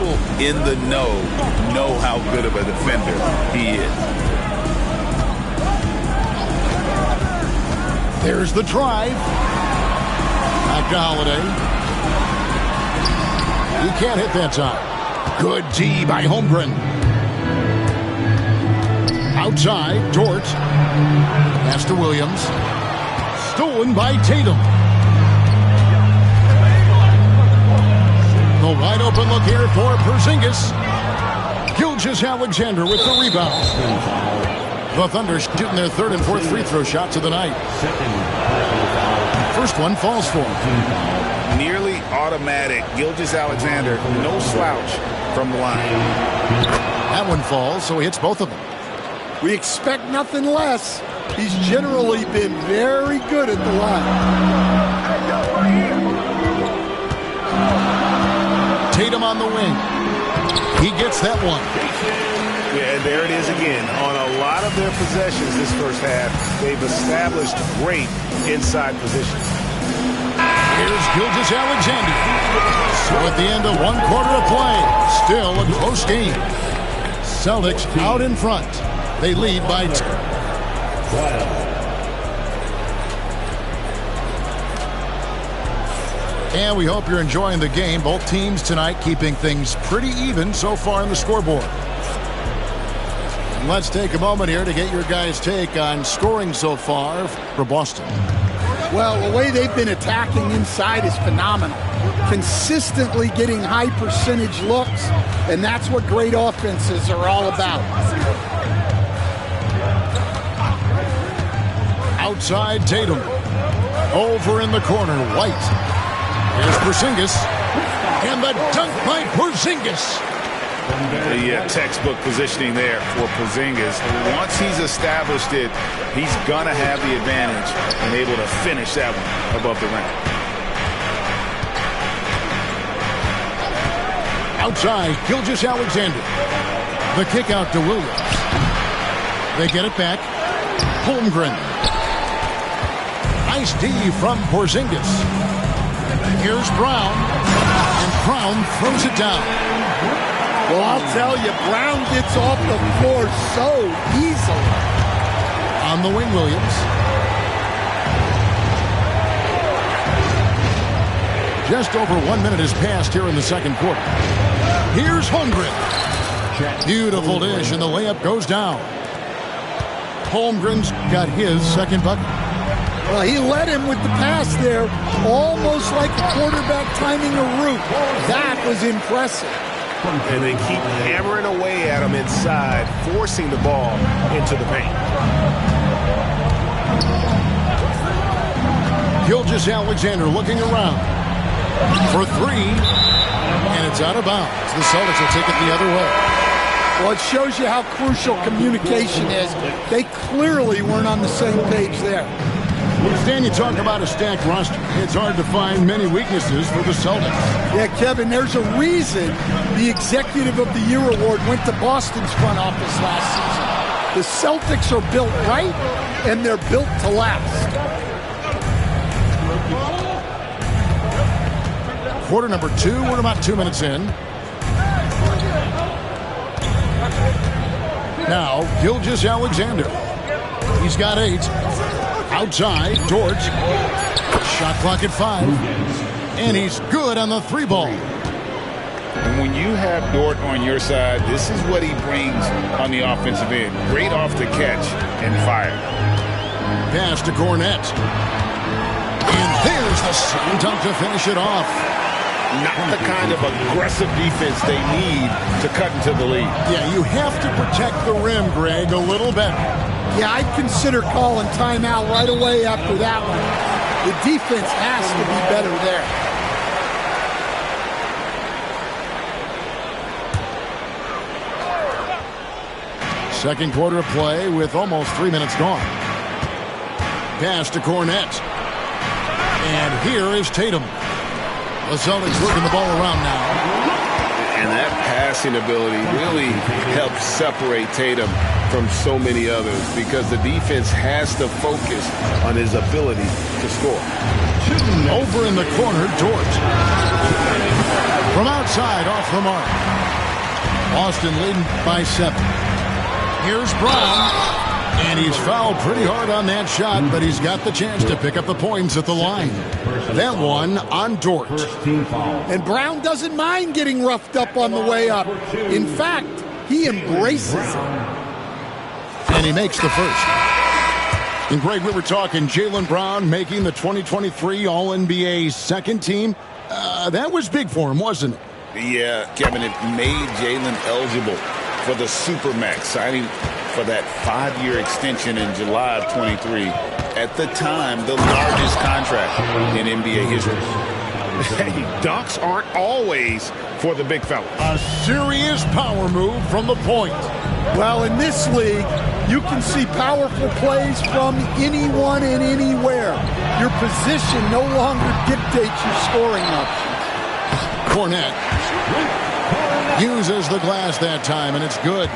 people in the know how good of a defender he is. There's the drive. Back to Holiday. He can't hit that time. Good D by Holmgren. Outside, Dort. Pass to Williams. Stolen by Tatum. The wide open look here for Porzingis. Gilgeous-Alexander with the rebound. The Thunder shooting their third and fourth free throw shots of the night. First one falls for him. Nearly automatic. Gilgeous-Alexander, no slouch from the line. That one falls, so he hits both of them. We expect nothing less. He's generally been very good at the line. Tatum on the wing. He gets that one. Yeah, and there it is again. On a lot of their possessions this first half, they've established great inside position. Here's Gilgeous-Alexander. So at the end of one quarter of play, still a close game. Celtics out in front. They lead by 2. And we hope you're enjoying the game. Both teams tonight keeping things pretty even so far on the scoreboard. Let's take a moment here to get your guys' take on scoring so far for Boston. Well, the way they've been attacking inside is phenomenal. Consistently getting high percentage looks, and that's what great offenses are all about. Outside Tatum. Over in the corner, White. Here's Porzingis. And the dunk by Porzingis. Yeah, textbook positioning there for Porzingis. Once he's established it, he's going to have the advantage and able to finish that one above the rim. Outside, Gilgeous-Alexander. The kick out to Williams. They get it back. Holmgren. Nice D from Porzingis. Here's Brown. And Brown throws it down. Well, I'll tell you, Brown gets off the floor so easily. On the wing, Williams. Just over 1 minute has passed here in the second quarter. Here's Holmgren. Beautiful dish, and the layup goes down. Holmgren's got his second bucket. Well, he led him with the pass there, almost like a quarterback timing a route. That was impressive. And they keep hammering away at him inside, forcing the ball into the paint. Gilgeous-Alexander looking around for 3, and it's out of bounds. The Celtics will take it the other way. Well, it shows you how crucial communication is. They clearly weren't on the same page there. Stan, you talk about a stacked roster. It's hard to find many weaknesses for the Celtics. Yeah, Kevin, there's a reason the Executive of the Year award went to Boston's front office last season. The Celtics are built right, and they're built to last. Quarter number 2, we're about 2 minutes in. Now, Gilgeous-Alexander. He's got 8. Outside, Dort. Shot clock at 5. And he's good on the 3 ball. And when you have Dort on your side, this is what he brings on the offensive end. Great off the catch and fire. Pass to Cornette. And there's the slam dunk to finish it off. Not the kind of aggressive defense they need to cut into the lead. Yeah, you have to protect the rim, Greg, a little better. Yeah, I'd consider calling timeout right away after that one. The defense has to be better there. Second quarter of play with almost 3 minutes gone. Pass to Cornette. And here is Tatum. The Celtics working the ball around now. And that passing ability really helps separate Tatum from so many others because the defense has to focus on his ability to score. Over in the corner, Dort. From outside, off the mark. Boston leading by 7. Here's Brown. And he's fouled pretty hard on that shot, but he's got the chance to pick up the points at the line. That one on Dort. And Brown doesn't mind getting roughed up on the way up. In fact, he embraces it. And he makes the first. And Greg, we were talking Jaylen Brown making the 2023 All-NBA second team. That was big for him, wasn't it? Yeah, Kevin, it made Jaylen eligible for the Supermax, signing for that 5-year extension in July of 23. At the time, the largest contract in NBA history. Dunks aren't always for the big fella. A serious power move from the point. Well, in this league, you can see powerful plays from anyone and anywhere. Your position no longer dictates your scoring options. Cornette uses the glass that time, and it's good.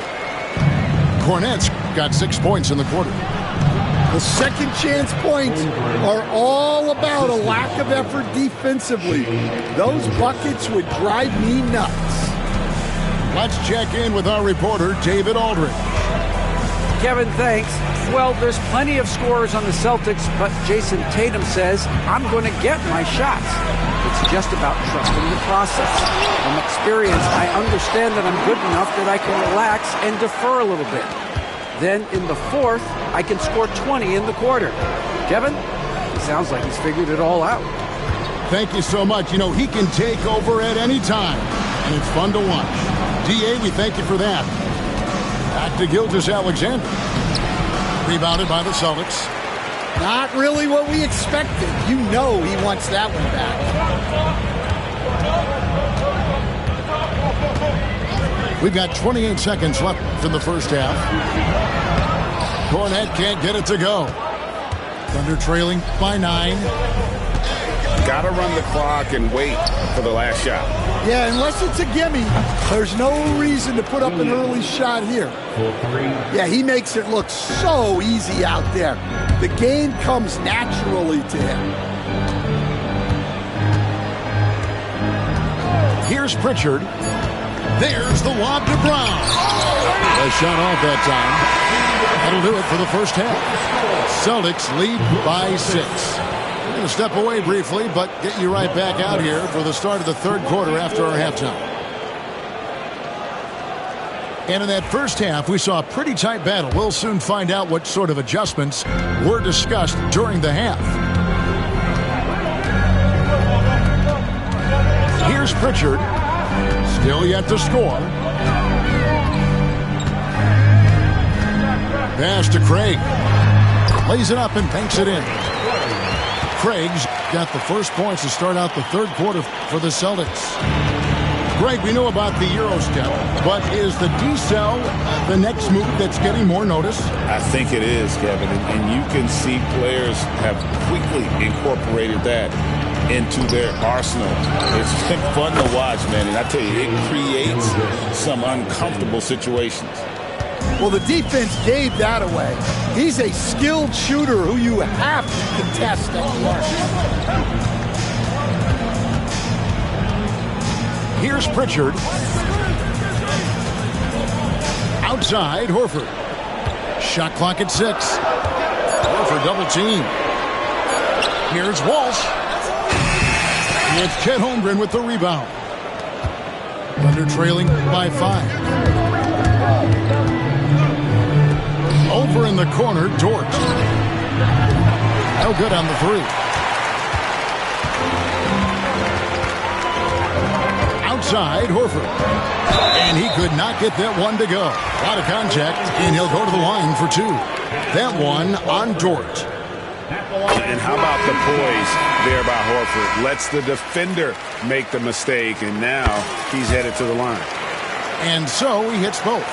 Cornette's got 6 points in the quarter. The second chance points are all about a lack of effort defensively. Those buckets would drive me nuts. Let's check in with our reporter, David Aldridge. Kevin, thanks. Well, there's plenty of scorers on the Celtics, but Jason Tatum says, I'm going to get my shots. It's just about trusting the process. From experience, I understand that I'm good enough that I can relax and defer a little bit. Then in the fourth, I can score 20 in the quarter. Kevin, he sounds like he's figured it all out. Thank you so much. You know, he can take over at any time, and it's fun to watch. DA, we thank you for that. Back to Gilgeous-Alexander. Rebounded by the Celtics. Not really what we expected. You know he wants that one back. We've got 28 seconds left in the first half. Cornette can't get it to go. Thunder trailing by 9. Got to run the clock and wait for the last shot. Yeah, unless it's a gimme, there's no reason to put up an early shot here. Yeah, he makes it look so easy out there. The game comes naturally to him. Here's Pritchard. There's the lob to Brown. A shot off that time. That'll do it for the first half. Celtics lead by 6. We're going to step away briefly, but get you right back out here for the start of the third quarter after our halftime. And in that first half, we saw a pretty tight battle. We'll soon find out what sort of adjustments were discussed during the half. Here's Pritchard. Still yet to score. Pass to Craig. Lays it up and banks it in. Craig's got the first points to start out the third quarter for the Celtics. Greg, we know about the Euro step, but is the decel the next move that's getting more notice? I think it is, Kevin, and you can see players have quickly incorporated that into their arsenal. It's been fun to watch, man, and I tell you, it creates some uncomfortable situations. Well, the defense gave that away. He's a skilled shooter who you have to contest at the arc. Here's Pritchard. Outside, Horford. Shot clock at 6. Horford double team. Here's Walsh. It's Chet Holmgren with the rebound. Thunder trailing by 5. Over in the corner, Dort. No good on the 3. Outside, Horford. And he could not get that one to go. A lot of contact, and he'll go to the line for 2. That one on Dort. And how about the poise there by Horford? Lets the defender make the mistake, and now he's headed to the line. And so he hits both.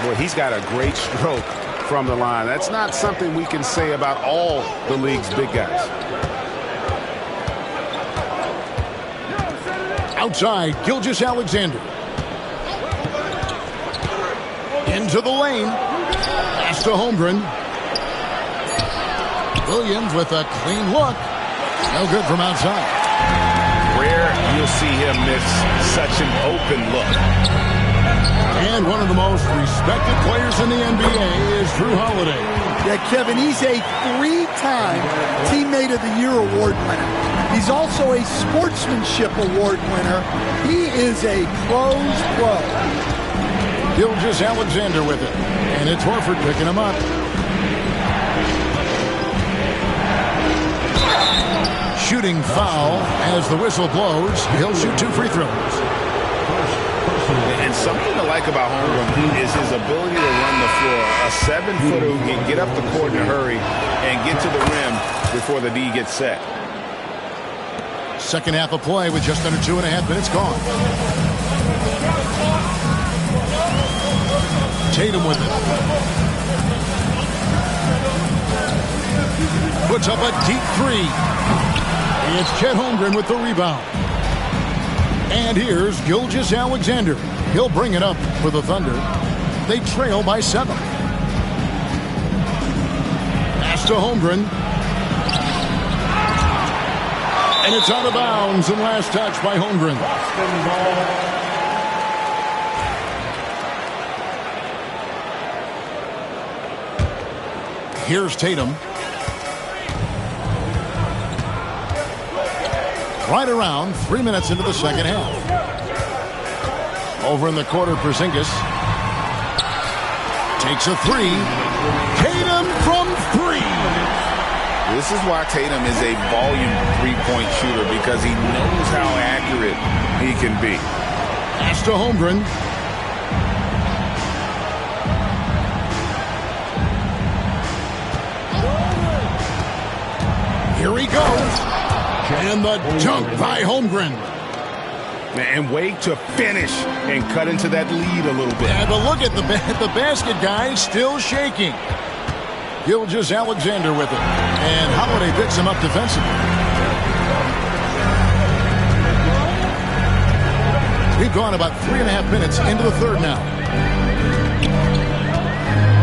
Boy, he's got a great stroke from the line. That's not something we can say about all the league's big guys. Outside, Gilgeous-Alexander. Into the lane. Pass to Holmgren. Williams with a clean look. No good from outside. rare you'll see him miss such an open look. And one of the most respected players in the NBA is Drew Holiday. Yeah, Kevin, he's a 3-time Teammate of the Year award winner. He's also a Sportsmanship Award winner. He is a pros pro. Gilgeous-Alexander with it. And it's Horford picking him up. Shooting foul as the whistle blows. He'll shoot 2 free throws. And something to like about Holmgren is his ability to run the floor. A 7-footer who can get up the court in a hurry and get to the rim before the D gets set. Second half of play with just under 2.5 minutes gone. Tatum with it. Puts up a deep 3. It's Chet Holmgren with the rebound. And here's Gilgeous-Alexander. He'll bring it up for the Thunder. They trail by 7. Pass to Holmgren. And it's out of bounds, and last touch by Holmgren. Here's Tatum. Right around 3 minutes into the second half. Over in the corner, Porzingis takes a 3. Tatum from 3. This is why Tatum is a volume three-point shooter, because he knows how accurate he can be. Pass to Holmgren. Here he goes. And the dunk by Holmgren. And wait to finish and cut into that lead a little bit. Yeah, but look at the basket guy still shaking. Gilgeous-Alexander with it. And Holiday picks him up defensively. We've gone about 3.5 minutes into the third now.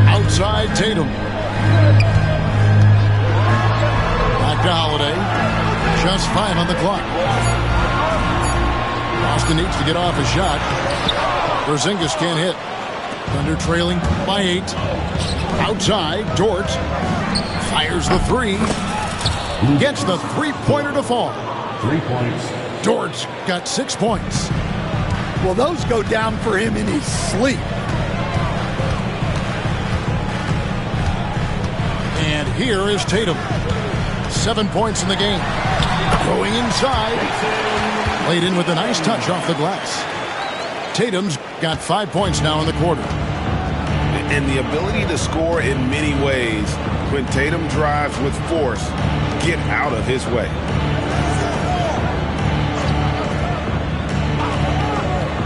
Outside Tatum. Back to Holiday. Just 5 on the clock. Boston needs to get off a shot. Porzingis can't hit. Thunder trailing by 8. Outside, Dort fires the 3. Gets the three-pointer to fall. 3 points. Dort's got 6 points. Well, those go down for him in his sleep. And here is Tatum. 7 points in the game. Going inside. Played in with a nice touch off the glass. Tatum's got 5 points now in the quarter. And the ability to score in many ways. When Tatum drives with force, get out of his way.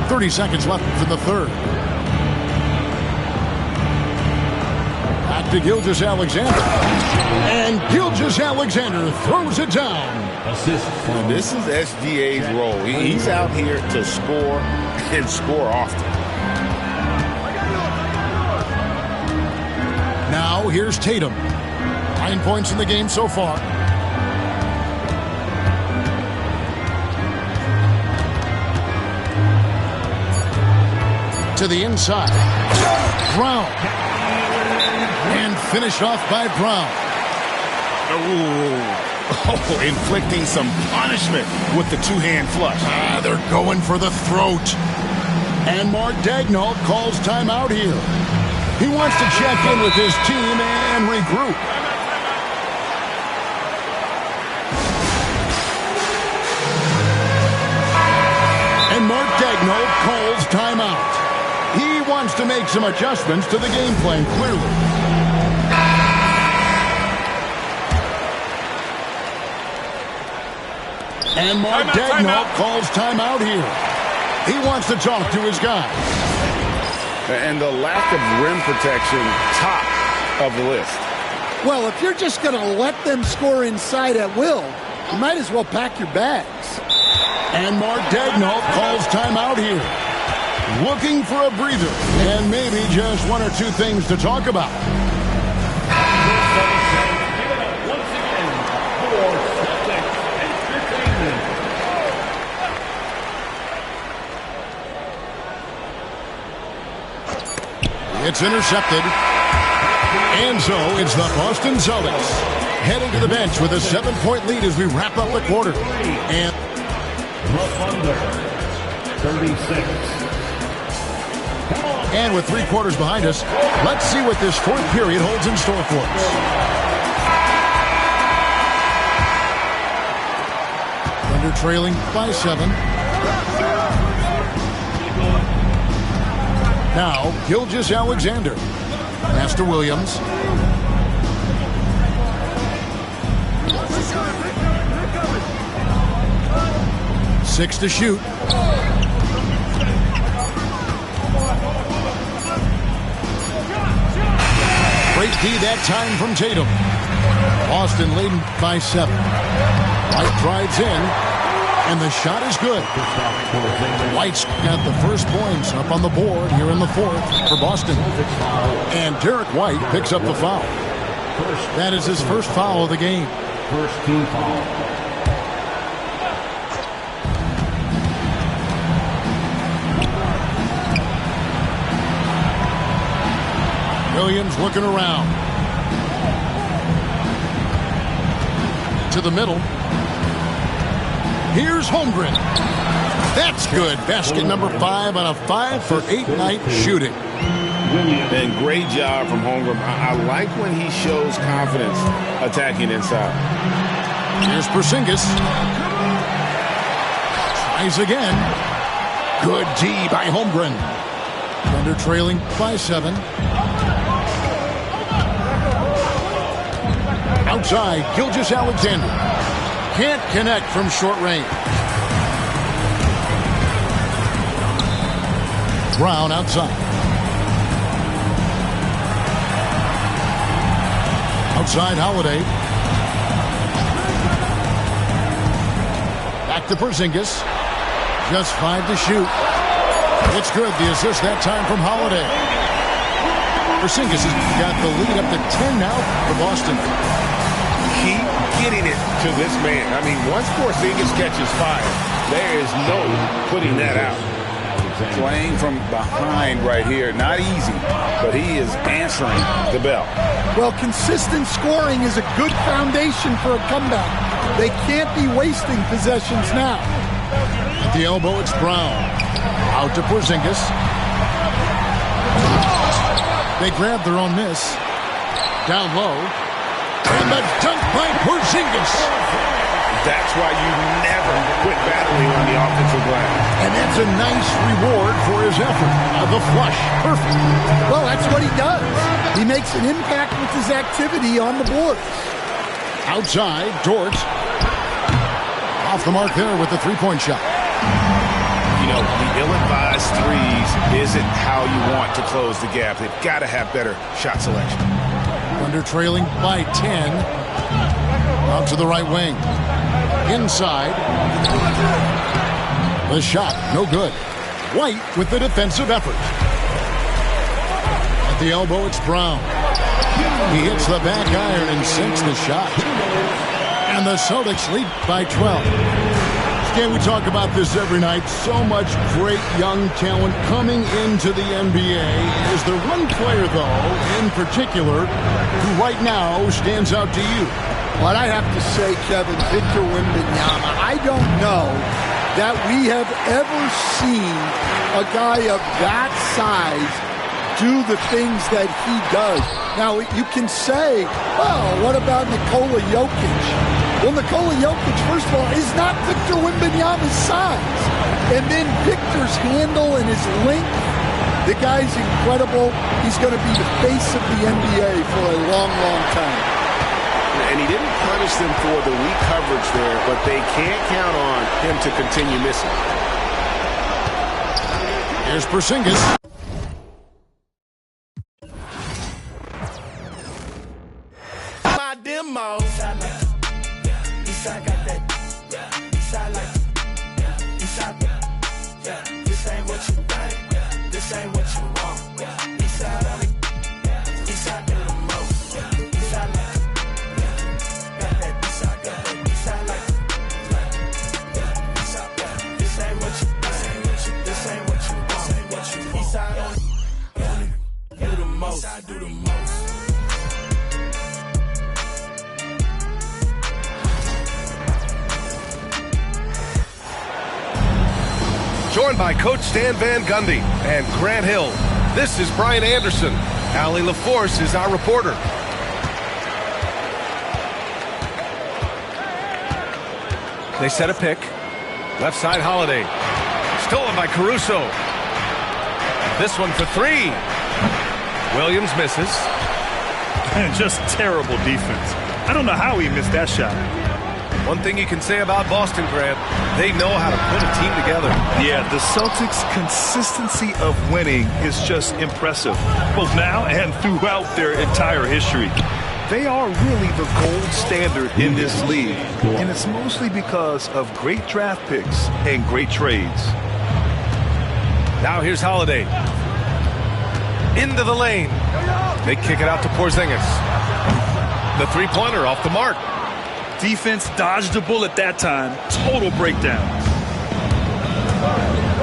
30 seconds left in the third. Back to Gilgeous-Alexander. And Gilgeous-Alexander throws it down. Assist. And this is SGA's role. He's out here to score and score often. Now here's Tatum. 9 points in the game so far. To the inside. Brown. And finished off by Brown. Oh, inflicting some punishment with the two-hand flush. They're going for the throat. And Mark Daigneault calls timeout here. He wants to check in with his team and regroup. And Mark Daigneault calls timeout. He wants to make some adjustments to the game plan, clearly. And Mark Daigneault calls timeout here. He wants to talk to his guy. And the lack of rim protection, top of the list. Well, if you're just going to let them score inside at will, you might as well pack your bags. And Mark Daigneault calls timeout here. Looking for a breather and maybe just 1 or 2 things to talk about. It's intercepted. And so it's the Boston Celtics heading to the bench with a 7-point lead as we wrap up the quarter. And Thunder, 36. And with 3 quarters behind us, let's see what this fourth period holds in store for us. Thunder trailing by 7. Now, Gilgeous-Alexander. Pass to Williams. Six to shoot. Great D that time from Tatum. Boston leading by 7. White drives in, and the shot is good. White's got the first points up on the board here in the fourth for Boston. And Derek White picks up the foul. That is his first foul of the game. First team foul. Williams looking around. To the middle. Here's Holmgren. That's good. Basket number 5 on a 5-for-8 night shooting. And great job from Holmgren. I like when he shows confidence attacking inside. Here's Porzingis. Tries again. Good D by Holmgren. Thunder trailing by 7. Outside, Gilgeous-Alexander. Can't connect from short range. Brown outside. Outside, Holiday. Back to Porzingis. Just 5 to shoot. It's good. The assist that time from Holiday. Porzingis has got the lead up to 10 now for Boston. Keep getting it to this man. I mean, once Porzingis catches fire, there is no putting that out. Playing from behind right here. Not easy, but he is answering the bell. Well, consistent scoring is a good foundation for a comeback. They can't be wasting possessions now. At the elbow, it's Brown. Out to Porzingis. They grab their own miss. Down low. And the dunk by Porzingis. That's why you never quit battling on the offensive glass. And that's a nice reward for his effort. The flush. Perfect. Well, that's what he does. He makes an impact with his activity on the board. Outside, Dort. Off the mark there with the three-point shot. You know, the ill-advised threes isn't how you want to close the gap. They've got to have better shot selection. Under trailing by 10. Out to the right wing. Inside. The shot, no good. White with the defensive effort. At the elbow, it's Brown. He hits the back iron and sinks the shot. And the Celtics lead by 12. Again, we talk about this every night. So much great young talent coming into the NBA. Is there one player, though, in particular, who right now stands out to you? What I have to say, Kevin, Victor Wembanyama, I don't know that we have ever seen a guy of that size do the things that he does. Now, you can say, well, what about Nikola Jokic? Well, Nikola Jokic, first of all, is not Victor Wembanyama's size. And then Victor's handle and his length, the guy's incredible. He's going to be the face of the NBA for a long, long time. And he didn't punish them for the weak coverage there, but they can't count on him to continue missing. Here's Porzingis. My demo. Eastside got that. Eastside like. Eastside. This ain't what you think. This ain't what you want. Eastside on it. Eastside in the most. Eastside like. Got that. Eastside got that. Eastside like. Eastside. This ain't what you. This ain't what you. This ain't what you want. Eastside on it. You the most. I do the most. Joined by Coach Stan Van Gundy and Grant Hill, this is Brian Anderson. Allie LaForce is our reporter. They set a pick. Left side Holiday. Stolen by Caruso. This one for three. Williams misses. Just terrible defense. I don't know how he missed that shot. One thing you can say about Boston, Grant, they know how to put a team together. Yeah, the Celtics' consistency of winning is just impressive, both now and throughout their entire history. They are really the gold standard in this league, and it's mostly because of great draft picks and great trades. Now here's Holiday. Into the lane. They kick it out to Porzingis. The three-pointer off the mark. Defense dodged the bullet that time. Total breakdown.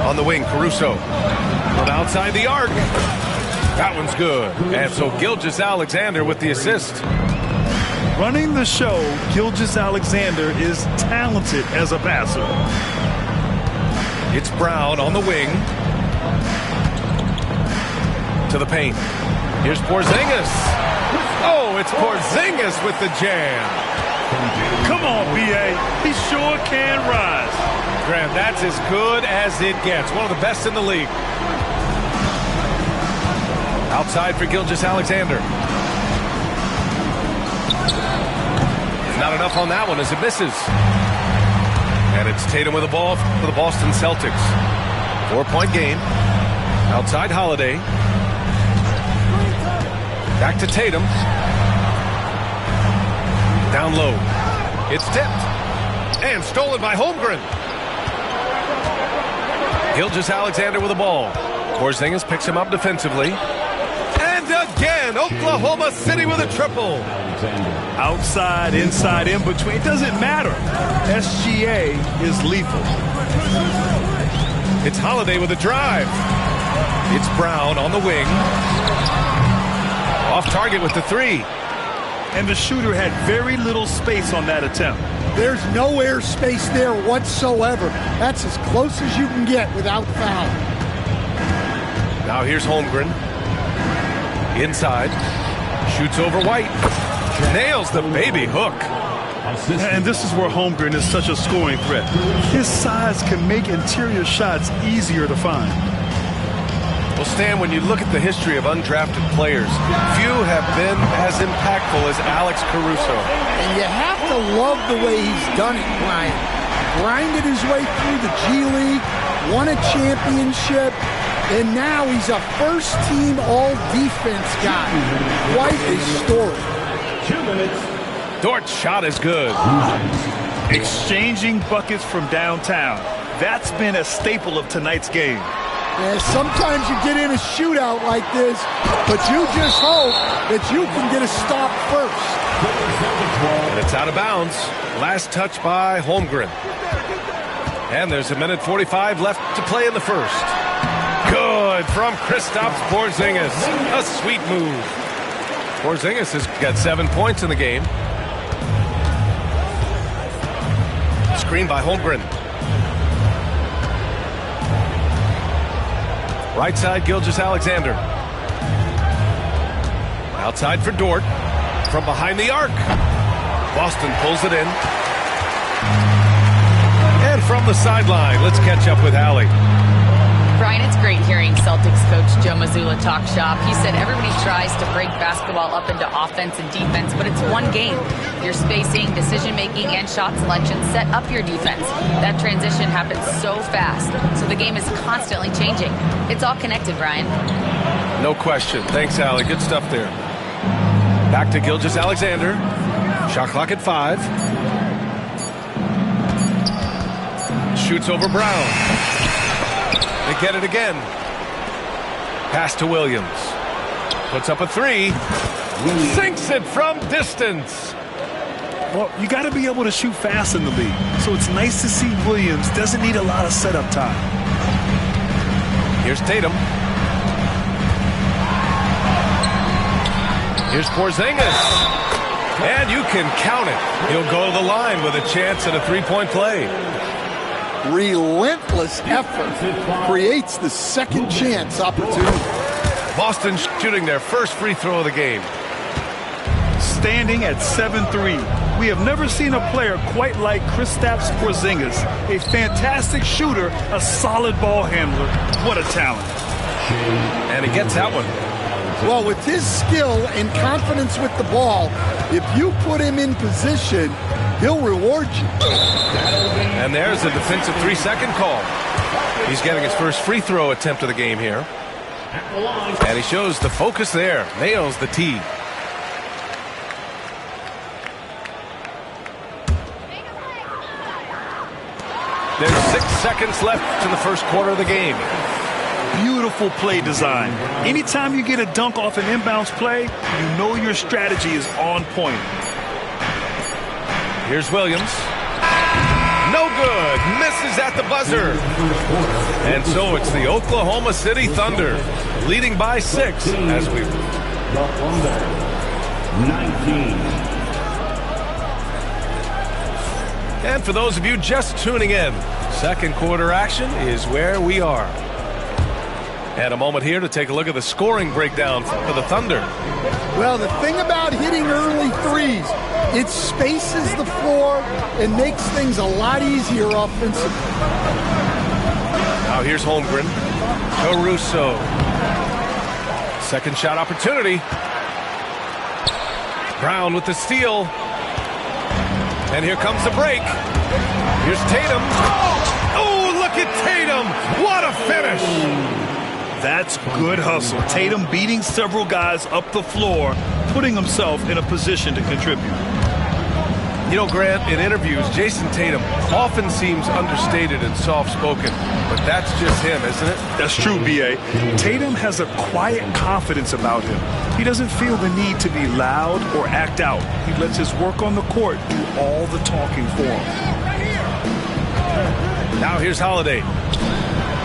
On the wing, Caruso. From outside the arc. That one's good. And so Gilgeous-Alexander with the assist. Running the show, Gilgeous-Alexander is talented as a passer. It's Brown on the wing. To the paint. Here's Porzingis. Oh, it's Porzingis with the jam. Come on, B.A. He sure can rise. Graham, that's as good as it gets. One of the best in the league. Outside for Gilgeous-Alexander. Not enough on that one as it misses. And it's Tatum with the ball for the Boston Celtics. 4-point game. Outside Holiday. Back to Tatum. Down low. It's tipped. And stolen by Holmgren. Gilgeous-Alexander with the ball. Porzingis picks him up defensively. And again, Oklahoma City with a triple. Outside, inside, in between. It doesn't matter. SGA is lethal. It's Holiday with a drive. It's Brown on the wing. Off target with the three. And the shooter had very little space on that attempt. There's no air space there whatsoever. That's as close as you can get without foul. Now here's Holmgren. Inside. Shoots over White. Nails the baby hook. And this is where Holmgren is such a scoring threat. His size can make interior shots easier to find. Well, Stan, when you look at the history of undrafted players, few have been as impactful as Alex Caruso. And you have to love the way he's done it, Brian. Grinded his way through the G League, won a championship, and now he's a first-team all-defense guy. Quite a story. 2 minutes. Dort's shot is good. Exchanging buckets from downtown. That's been a staple of tonight's game. Yeah, sometimes you get in a shootout like this, but you just hope that you can get a stop first. And it's out of bounds. Last touch by Holmgren. And there's a minute 45 left to play in the first. Good from Kristaps Porzingis. A sweet move. Porzingis has got 7 points in the game. Screen by Holmgren. Right side, Gilgeous-Alexander. Outside for Dort. From behind the arc. Boston pulls it in. And from the sideline, let's catch up with Allie. Brian, it's great hearing Celtics coach Joe Mazzulla talk shop. He said everybody tries to break basketball up into offense and defense, but it's one game. Your spacing, decision-making, and shot selection set up your defense. That transition happens so fast, so the game is constantly changing. It's all connected, Brian. No question. Thanks, Allie. Good stuff there. Back to Gilgeous-Alexander. Shot clock at 5. Shoots over Brown. They get it again. Pass to Williams. Puts up a 3. Sinks it from distance. Well, you got to be able to shoot fast in the league. So it's nice to see Williams doesn't need a lot of setup time. Here's Tatum. Here's Porzingis. And you can count it. He'll go to the line with a chance at a three-point play. Relentless effort creates the second chance opportunity. Boston shooting their first free throw of the game. Standing at 7-3. We have never seen a player quite like Kristaps Porzingis. A fantastic shooter, a solid ball handler. What a talent. And he gets that one. Well, with his skill and confidence with the ball, if you put him in position, he'll reward you. And there's a defensive 3-second call. He's getting his first free throw attempt of the game here. And he shows the focus there. Nails the tee. There's 6 seconds left in the first quarter of the game. Beautiful play design. Anytime you get a dunk off an inbounds play, you know your strategy is on point. Here's Williams. No good. Misses at the buzzer. And so it's the Oklahoma City Thunder leading by 6 as we... The Thunder, 19. And for those of you just tuning in, second quarter action is where we are. And a moment here to take a look at the scoring breakdown for the Thunder. Well, the thing about hitting early threes, it spaces the floor and makes things a lot easier offensively. Now here's Holmgren. Caruso. Second shot opportunity. Brown with the steal. And here comes the break. Here's Tatum. Oh, look at Tatum. What a finish. That's good hustle. Tatum beating several guys up the floor, putting himself in a position to contribute. You know, Grant, in interviews, Jason Tatum often seems understated and soft-spoken, but that's just him, isn't it? That's true, B.A. Tatum has a quiet confidence about him. He doesn't feel the need to be loud or act out. He lets his work on the court do all the talking for him. Now here's Holiday.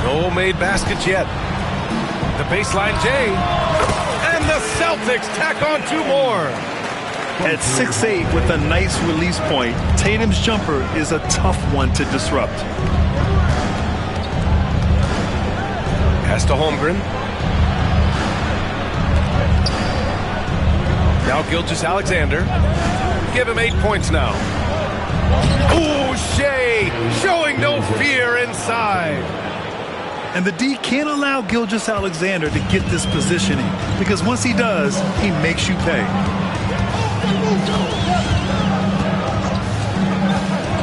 No made baskets yet. The baseline J. And the Celtics tack on 2 more. At 6'8" with a nice release point, Tatum's jumper is a tough one to disrupt. Pass to Holmgren. Now Gilgeous-Alexander. Give him 8 points now. Ooh, Shea showing no fear inside. And the D can't allow Gilgeous-Alexander to get this positioning, because once he does, he makes you pay.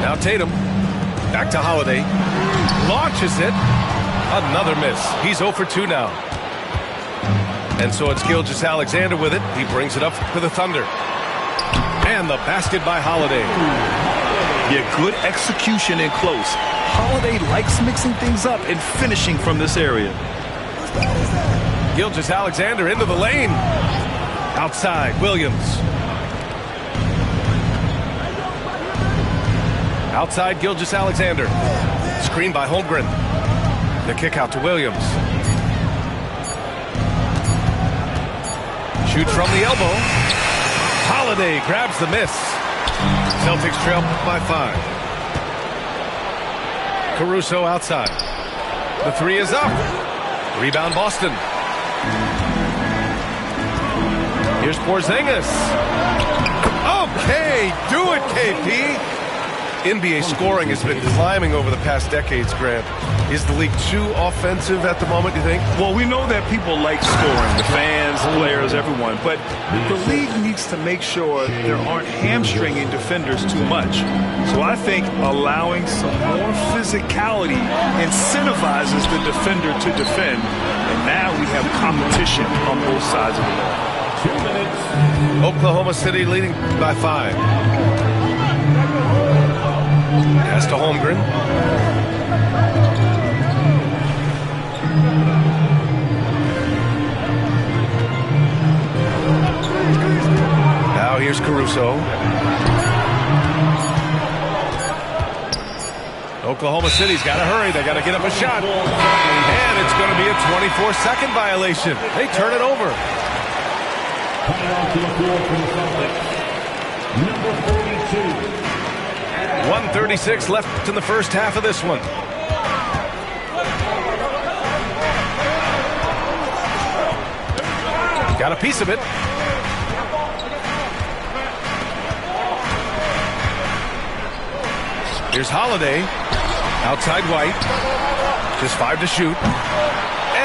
Now Tatum. Back to Holiday. Launches it. Another miss. He's 0 for 2 now. And so it's Gilgeous-Alexander with it. He brings it up for the Thunder. And the basket by Holiday. Yeah, good execution in close. Holiday likes mixing things up and finishing from this area. Gilgeous-Alexander into the lane. Outside, Williams. Outside, Gilgeous-Alexander. Screen by Holmgren. The kick out to Williams. Shoots from the elbow. Holiday grabs the miss. Celtics trail by 5. Caruso outside. The 3 is up. Rebound Boston. Here's Porzingis. Okay, do it, KP. NBA scoring has been climbing over the past decades, Grant. Is the league too offensive at the moment, do you think? Well, we know that people like scoring, the fans, players, everyone, but the league needs to make sure there aren't hamstringing defenders too much. So I think allowing some more physicality incentivizes the defender to defend, and now we have competition on both sides of the ball. 2 minutes. Oklahoma City leading by 5. Pass to Holmgren. Now here's Caruso. Oklahoma City's got to hurry. They got to get up a shot. And it's going to be a 24-second violation. They turn it over. Coming onto the floor for the Celtics, number 42. 1:36 left in the first half of this one. Got a piece of it. Here's Holiday. Outside White. Just 5 to shoot.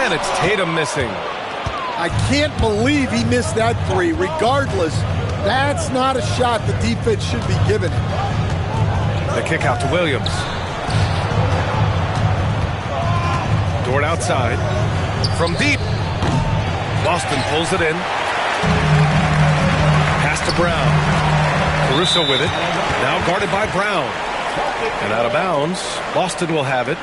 And it's Tatum missing. I can't believe he missed that three. Regardless, that's not a shot the defense should be giving him. The kick out to Williams. Dort outside. From deep. Boston pulls it in. Pass to Brown. Caruso with it. Now guarded by Brown. And out of bounds. Boston will have it.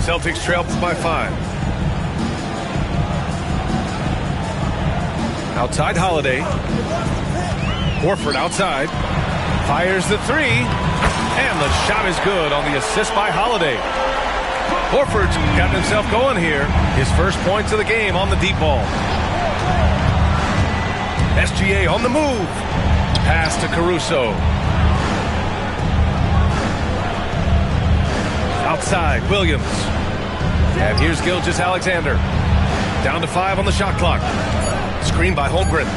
Celtics trail by 5. Outside Holiday. Horford outside. Fires the three. And the shot is good on the assist by Holiday. Horford's got himself going here. His first points of the game on the deep ball. SGA on the move. Pass to Caruso. Outside, Williams. And here's Gilgeous-Alexander. Down to 5 on the shot clock. Screen by Holmgren.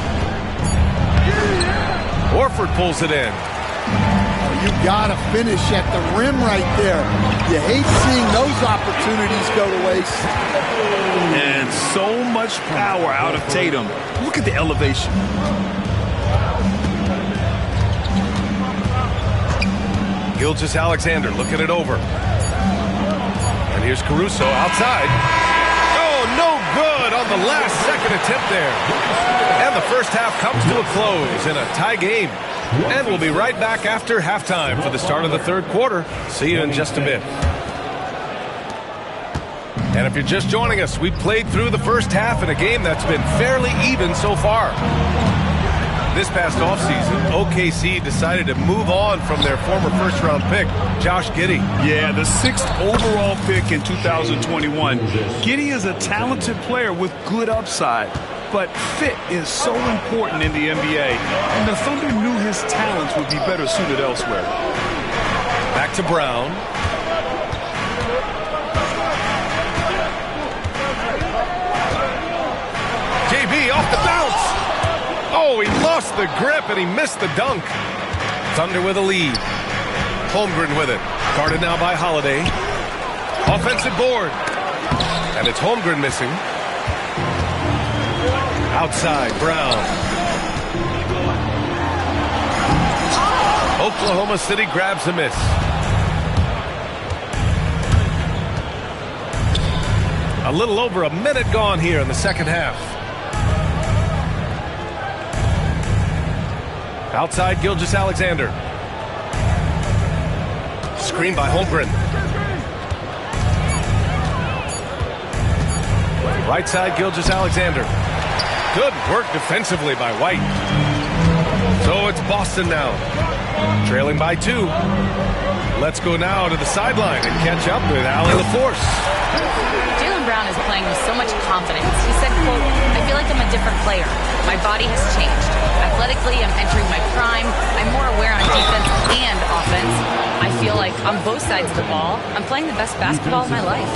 Horford pulls it in. Oh, you gotta finish at the rim right there. You hate seeing those opportunities go to waste. And so much power out of Tatum. Look at the elevation. Gilgeous-Alexander looking it over. And here's Caruso outside. Oh, no good on the last second attempt there. And the first half comes to a close in a tie game. And we'll be right back after halftime for the start of the third quarter. See you in just a bit. And if you're just joining us, we played through the first half in a game that's been fairly even so far. This past offseason, OKC decided to move on from their former first-round pick, Josh Giddey. Yeah, the 6th overall pick in 2021. Giddey is a talented player with good upside, but fit is so important in the NBA, and the Thunder knew his talents would be better suited elsewhere. Back to Brown. JB off the bounce. Oh, he lost the grip and he missed the dunk. Thunder with a lead. Holmgren with it. Guarded now by Holiday. Offensive board. And it's Holmgren missing. Outside, Brown. Oklahoma City grabs a miss. A little over a minute gone here in the second half. Outside, Gilgeous-Alexander. Screen by Holmgren. Right side, Gilgeous-Alexander. Good work defensively by White. So it's Boston now. Trailing by 2. Let's go now to the sideline and catch up with Allie LaForce. Jaylen Brown is playing with so much confidence. He said, quote, "I feel like I'm a different player. My body has changed. Athletically, I'm entering my prime. I'm more aware on defense and offense. I feel like on both sides of the ball, I'm playing the best basketball of my life."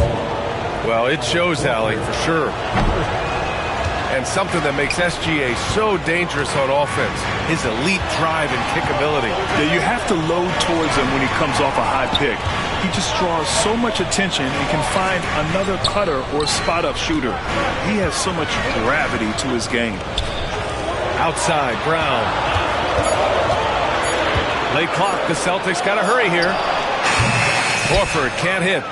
Well, it shows, Allie, for sure. And something that makes SGA so dangerous on offense, his elite drive and kick ability. Yeah, you have to load towards him when he comes off a high pick. He just draws so much attention and can find another cutter or spot-up shooter. He has so much gravity to his game. Outside, Brown. Late clock, the Celtics got to hurry here. Horford can't hit.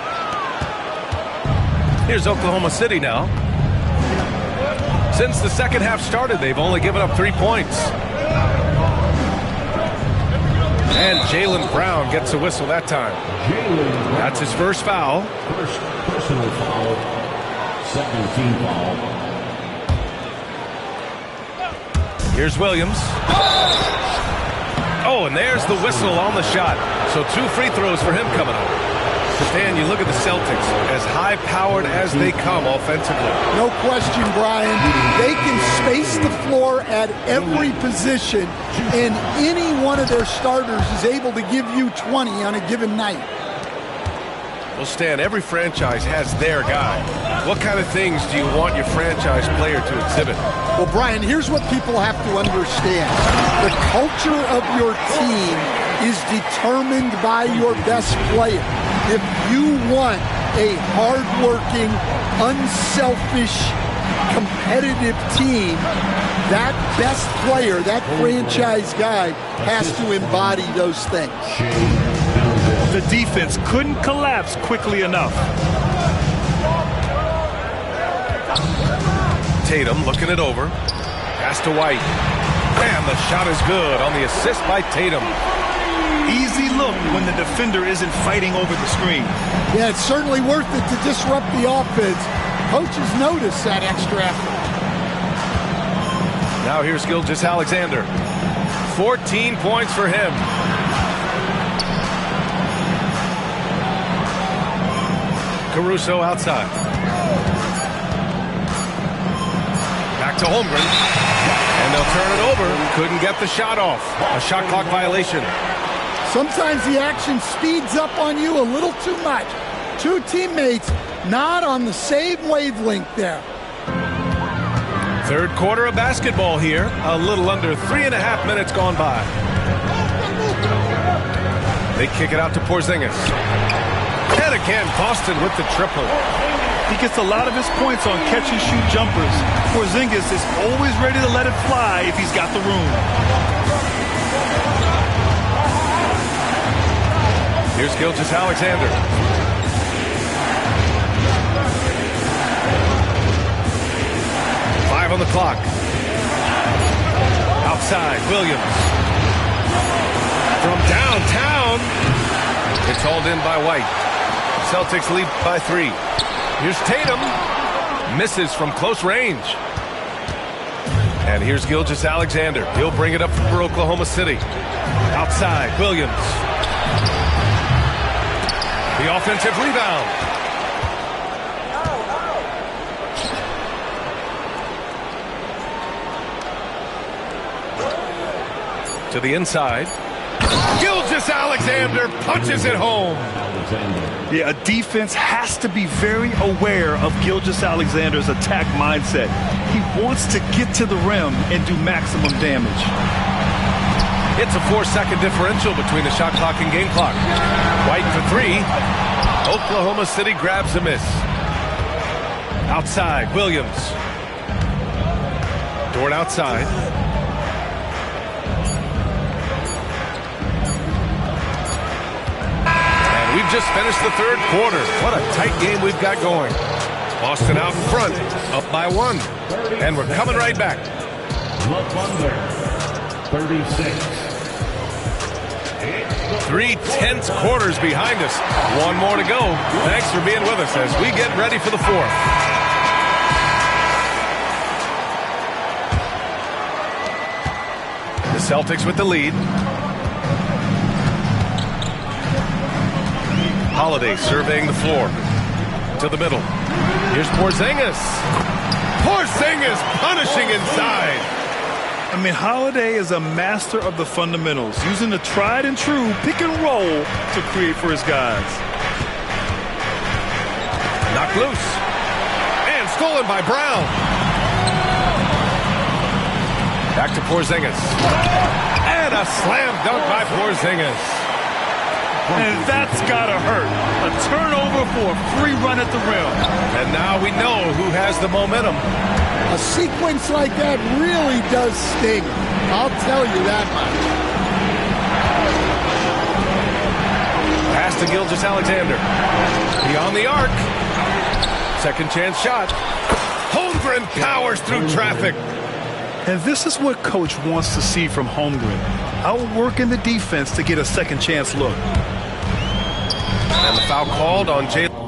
Here's Oklahoma City now. Since the second half started, they've only given up 3 points. And Jaylen Brown gets a whistle that time. That's his first foul. First personal foul, second team foul. Here's Williams. Oh, and there's the whistle on the shot. So 2 free throws for him coming up. Stan, you look at the Celtics, as high-powered as they come offensively. No question, Brian. They can space the floor at every position, and any one of their starters is able to give you 20 on a given night. Well, Stan, every franchise has their guy. What kind of things do you want your franchise player to exhibit? Well, Brian, here's what people have to understand. The culture of your team is determined by your best player. If you want a hardworking, unselfish, competitive team, that best player, that franchise guy, has to embody those things. The defense couldn't collapse quickly enough. Tatum looking it over. Pass to White. And the shot is good on the assist by Tatum. Easy look when the defender isn't fighting over the screen. Yeah, it's certainly worth it to disrupt the offense. Coaches notice that extra effort. Now here's Gilgeous-Alexander. 14 points for him. Caruso outside. Back to Holmgren. And they'll turn it over. Couldn't get the shot off. A shot clock violation. Sometimes the action speeds up on you a little too much. Two teammates not on the same wavelength there. Third quarter of basketball here. A little under 3.5 minutes gone by. They kick it out to Porzingis. And again, Boston with the triple. He gets a lot of his points on catch-and-shoot jumpers. Porzingis is always ready to let it fly if he's got the room. Here's Gilgeous-Alexander. Five on the clock. Outside, Williams. From downtown. It's hauled in by White. Celtics lead by 3. Here's Tatum. Misses from close range. And here's Gilgeous-Alexander. He'll bring it up for Oklahoma City. Outside, Williams. The offensive rebound. To the inside. Gilgeous-Alexander punches it home. Yeah, a defense has to be very aware of Gilgeous-Alexander's attack mindset. He wants to get to the rim and do maximum damage. It's a 4-second differential between the shot clock and game clock. White for 3. Oklahoma City grabs a miss. Outside, Williams. Dort outside. And we've just finished the third quarter. What a tight game we've got going. Boston out in front, up by 1. And we're coming right back. LeBunder, 36. 3 tense quarters behind us. One more to go. Thanks for being with us as we get ready for the fourth. The Celtics with the lead. Holiday surveying the floor. To the middle. Here's Porzingis. Porzingis punishing inside. I mean, Holiday is a master of the fundamentals, using the tried and true pick and roll to create for his guys. Knocked loose. And stolen by Brown. Back to Porzingis. And a slam dunk by Porzingis. And that's gotta hurt. A turnover for a free run at the rim. And now we know who has the momentum. A sequence like that really does sting. I'll tell you that much. Pass to Gilgeous-Alexander. Beyond the arc. Second chance shot. Holmgren powers through traffic. And this is what Coach wants to see from Holmgren. Outworking the defense to get a second chance look. And the foul called on Jalen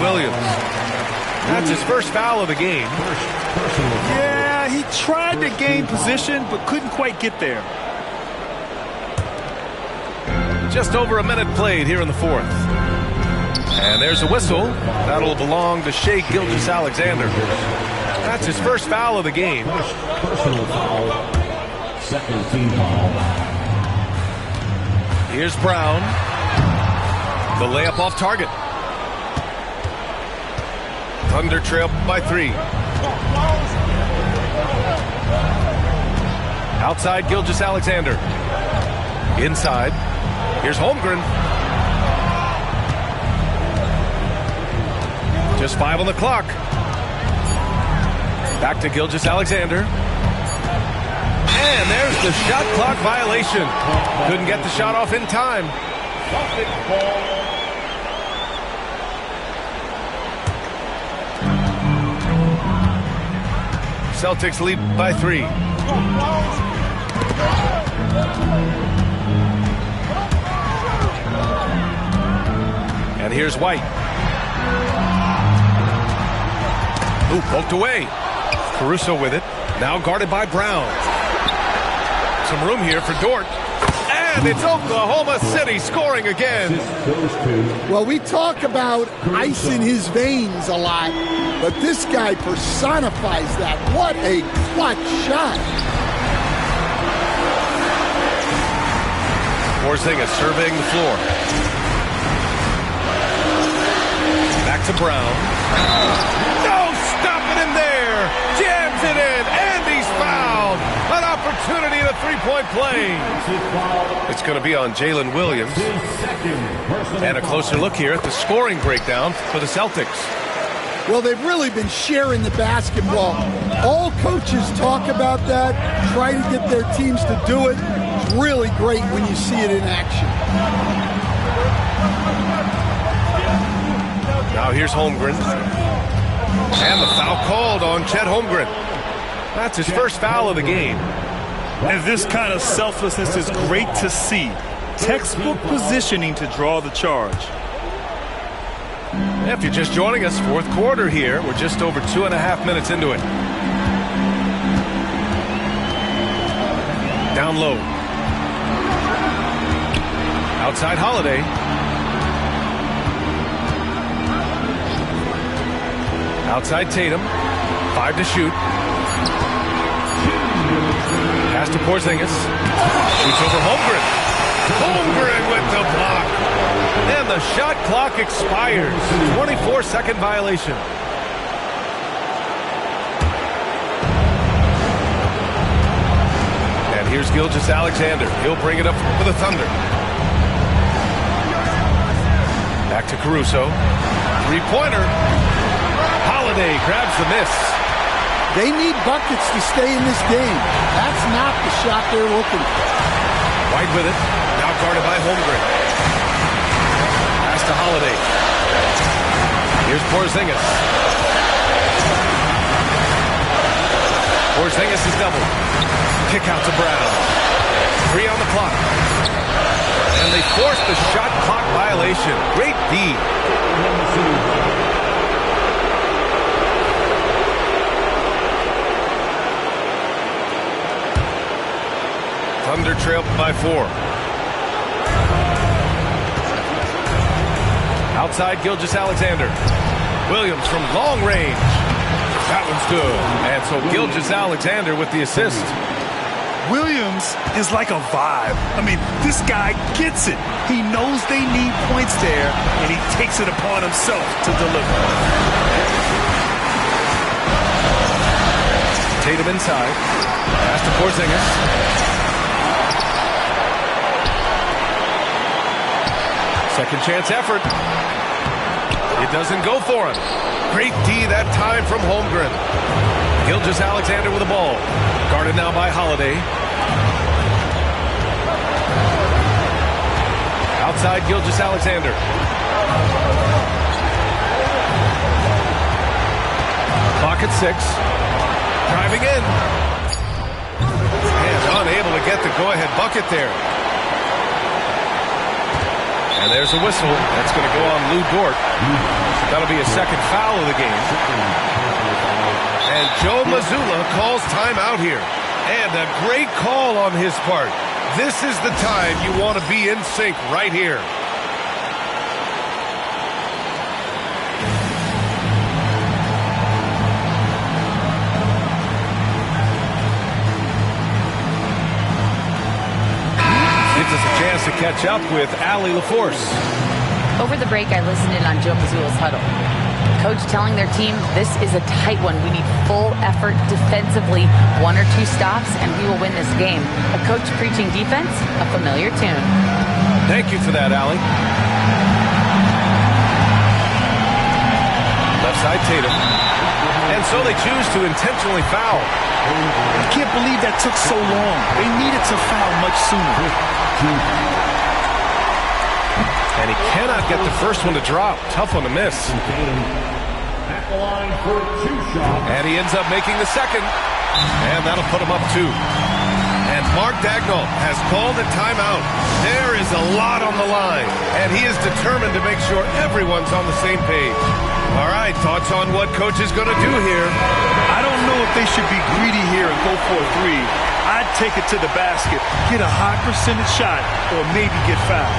Williams. That's his first foul of the game. Yeah, he tried to gain position, but couldn't quite get there. Just over a minute played here in the fourth. And there's a whistle. That'll belong to Shai Gilgeous-Alexander. That's his first foul of the game. Personal foul. Second team foul. Here's Brown. The layup off target. Thunder trail by 3. Outside Gilgeous-Alexander. Inside. Here's Holmgren. Just 5 on the clock. Back to Gilgeous-Alexander. And there's the shot clock violation. Couldn't get the shot off in time. Celtics lead by 3. And here's White. Ooh, poked away. Caruso with it. Now guarded by Brown. Some room here for Dort. And it's Oklahoma City scoring again. Well, we talk about ice in his veins a lot, but this guy personifies that. What a clutch shot. Porzingis surveying the floor. Back to Brown. No, stop it in there. Jams it in, and he's fouled. An opportunity at a three-point play. It's going to be on Jalen Williams. And a closer look here at the scoring breakdown for the Celtics. Well, they've really been sharing the basketball. All coaches talk about that, try to get their teams to do it. It's really great when you see it in action. Now here's Holmgren. And the foul called on Chet Holmgren. That's his first foul of the game. And this kind of selflessness is great to see. Textbook positioning to draw the charge. If you're just joining us, fourth quarter here. We're just over 2.5 minutes into it. Down low. Outside Holiday. Outside Tatum. 5 to shoot. Pass to Porzingis. Shoots over Holmgren. Holmgren with the block. And the shot clock expires. 24-second violation. And here's Gilgeous-Alexander. He'll bring it up for the Thunder. Back to Caruso. Three-pointer. Holiday grabs the miss. They need buckets to stay in this game. That's not the shot they're looking for. White with it. Now guarded by Holmgren. Pass to Holiday. Here's Porzingis. Porzingis is doubled. Kick out to Brown. 3 on the clock. And they force the shot clock violation. Great D. Thunder trailed by 4. Outside Gilgeous-Alexander. Williams from long range. That one's good. And so Gilgeous-Alexander with the assist. Williams is like a vibe. I mean, this guy gets it. He knows they need points there, and he takes it upon himself to deliver. Tatum inside. Pass to Porzingis. Second chance effort. It doesn't go for him. Great D that time from Holmgren. Gilgeous-Alexander with the ball. Guarded now by Holiday. Outside Gilgeous-Alexander. Clock at 6. Driving in. And unable to get the go-ahead bucket there. And there's a whistle. That's going to go on Lou Dort. That'll be a second foul of the game. And Joe Mazzulla calls timeout here. And a great call on his part. This is the time you want to be in sync right here. Gives us a chance to catch up with Allie LaForce. Over the break, I listened in on Joe Mazzulla's huddle. Coach telling their team, this is a tight one. We need full effort defensively, 1 or 2 stops, and we will win this game. A coach preaching defense, a familiar tune. Thank you for that, Allie. Left side Tatum. And so they choose to intentionally foul. I can't believe that took so long. They needed to foul much sooner. And he cannot get the first one to drop. Tough one to miss. At the line for 2 shots. And he ends up making the second. And that'll put him up 2. And Mark Dagnall has called a timeout. There is a lot on the line. And he is determined to make sure everyone's on the same page. All right, thoughts on what Coach is going to do here? I don't know if they should be greedy here and go for a 3. I'd take it to the basket, get a high percentage shot, or maybe get fouled.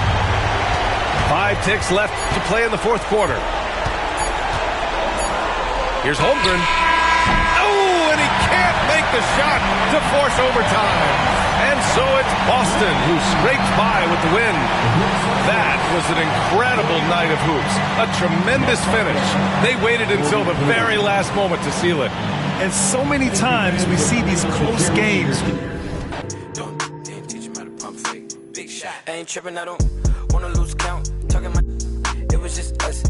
5 ticks left to play in the fourth quarter. Here's Holmgren. Oh, and he can't make the shot to force overtime. And so it's Boston who scrapes by with the win. That was an incredible night of hoops. A tremendous finish. They waited until the very last moment to seal it. And so many times we see these close games. Big shot. I ain't tripping, I don't wanna lose count. Talking my it was just us.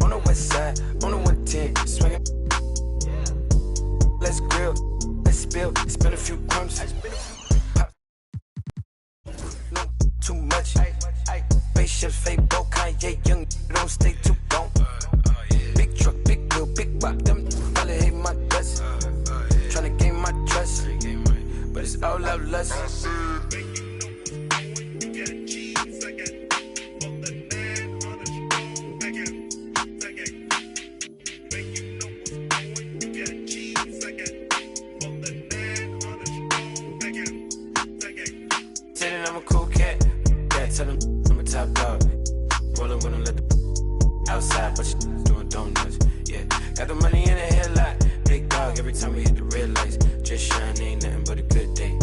On the west side, on the 110, swinging. Let's grill, let's spill, spin a few crumbs. Pop. No, too much. Spaceships, fake boat, Kanye, young, don't stay too long. Big truck, big wheel, big rock, them probably hate my guts. Tryna gain my trust, but it's all love lust. Saying I'm a cool cat, yeah, tell them I'm a top dog. Rollin' when I let the outside, but you doing donuts, yeah. Got the money in the headlight, big dog every time we hit the red lights. Just shine, ain't nothing but a good day.